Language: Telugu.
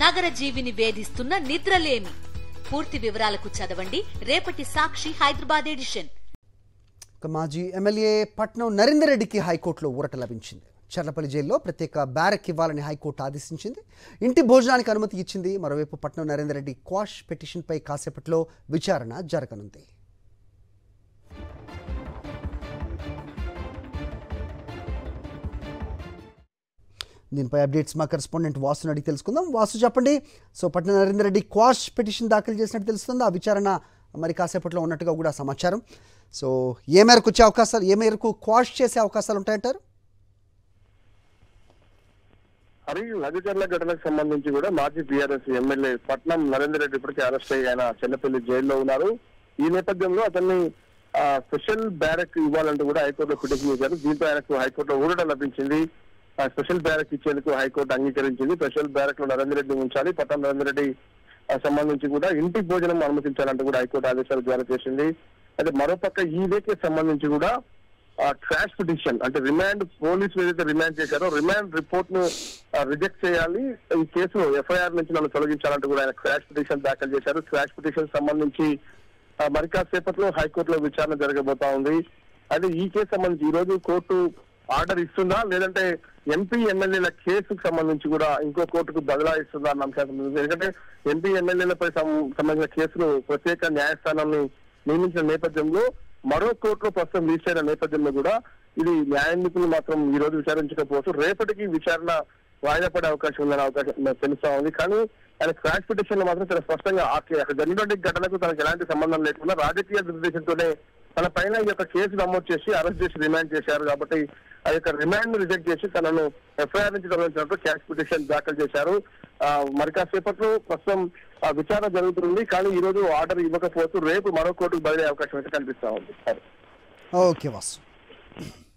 నగర జీవిని వేధిస్తున్న నిద్రలేమి. పూర్తి వివరాలకు చదవండి రేపటి సాక్షి హైదరాబాద్ ఎడిషన్. మాజీ ఎమ్మెల్యే పట్నం నరేందర్ రెడ్డికి హైకోర్టులో ఊరట లభించింది. చర్లపల్లి జైల్లో ప్రత్యేక బ్యారక్ ఇవ్వాలని హైకోర్టు ఆదేశించింది. ఇంటి భోజనానికి అనుమతి ఇచ్చింది. మరోవైపు పట్నం నరేందర్ రెడ్డి క్వాష్ పిటిషన్పై కాసేపట్లో విచారణ జరగనుంది. దీనిపై అప్డేట్స్ మా కరెస్పాండెంట్ వాసుని అడిగి తెలుసుకుందాం. వాసు, చెప్పండి. So Patnam Narender Reddy quash petition దాఖలు చేసినట్టు తెలుస్తుంది. ఆ విచారణ మరి కాసేపట్లో ఉన్నట్టుగా కూడా సమాచారం. సో ఏ మేరకు వచ్చే అవకాశాలు, ఏ మేరకు క్వాష్ చేసే అవకాశాలు ఉంటాయంటారు? హరి, లగచర్ల ఘటనకు సంబంధించి కూడా మాజీ టీఆర్ఎస్ ఎమ్మెల్యే పట్నం నరేందర్ రెడ్డి ఇప్పటికే అరెస్ట్ అయ్యి ఆయన చెల్లపల్లి జైల్లో ఉన్నారు. ఈ నేపథ్యంలో అతన్ని స్పెషల్ బ్యారక్ ఇవ్వాలంటూ కూడా హైకోర్టులో పిటిషన్ చేశారు. దీంతో ఆయనకు హైకోర్టులో ఊరట లభించింది. స్పెషల్ బ్యారక్ ఇచ్చేందుకు హైకోర్టు అంగీకరించింది. స్పెషల్ బ్యారక్ లో నరేందర్ రెడ్డి ఉంచాలి. పట్నం నరేందర్ రెడ్డి సంబంధించి కూడా ఇంటి భోజనం అనుమతించాలంటూ కూడా హైకోర్టు ఆదేశాలు జారీ చేసింది. అయితే మరోపక్క ఈ వేకే సంబంధించి కూడా ట్రాష్ పిటిషన్ అంటే రిమాండ్, పోలీసులు ఏదైతే రిమాండ్ చేశారో రిమాండ్ రిపోర్ట్ ను రిజెక్ట్ చేయాలి, ఈ కేసులో ఎఫ్ఐఆర్ నుంచి నన్ను తొలగించాలంటూ కూడా ఆయన క్రాష్ పిటిషన్ దాఖలు చేశారు. క్రాష్ పిటిషన్ సంబంధించి మరి కాసేపట్లో హైకోర్టులో విచారణ జరగబోతా ఉంది. అయితే ఈ కేసు సంబంధించి ఈ రోజు కోర్టు ఆర్డర్ ఇస్తుందా, లేదంటే ఎంపీ ఎమ్మెల్యేల కేసుకు సంబంధించి కూడా ఇంకో కోర్టుకు బదలాయిస్తుందా అన్న అంశాలు. ఎందుకంటే ఎంపీ ఎమ్మెల్యేలపై సంబంధించిన కేసులు ప్రత్యేక న్యాయస్థానాన్ని నియమించిన నేపథ్యంలో మరో కోర్టులో ప్రస్తుతం రిజిస్టర్ అయిన నేపథ్యంలో కూడా ఇది న్యాయాధికులు మాత్రం ఈ రోజు విచారించకపోవచ్చు. రేపటికి విచారణ వాయిదా పడే అవకాశం ఉందనే అవకాశం తెలుస్తా ఉంది. కానీ ఆయన క్రాష్ పిటిషన్ లో మాత్రం చాలా స్పష్టంగా అక్కడ జరిగినటువంటి ఘటనకు తనకు ఎలాంటి సంబంధం లేకుండా రాజకీయ దురుద్దేశంతోనే తన పైన ఈ యొక్క కేసు నమోదు చేసి అరెస్ట్ చేసి రిమాండ్ చేశారు. కాబట్టి ఆ యొక్క రిమాండ్ ను రిజెక్ట్ చేసి తనను ఎఫ్ఐఆర్ నుంచి తొలగించినట్టు క్యాష్ పిటిషన్ దాఖలు చేశారు. మరి కాసేపట్లో ప్రస్తుతం విచారణ జరుగుతుంది. కానీ ఈ రోజు ఆర్డర్ ఇవ్వకపోతే రేపు మరో కోర్టుకు బదిలీ అవకాశం అయితే కనిపిస్తా ఉంది. ఓకే వాసు.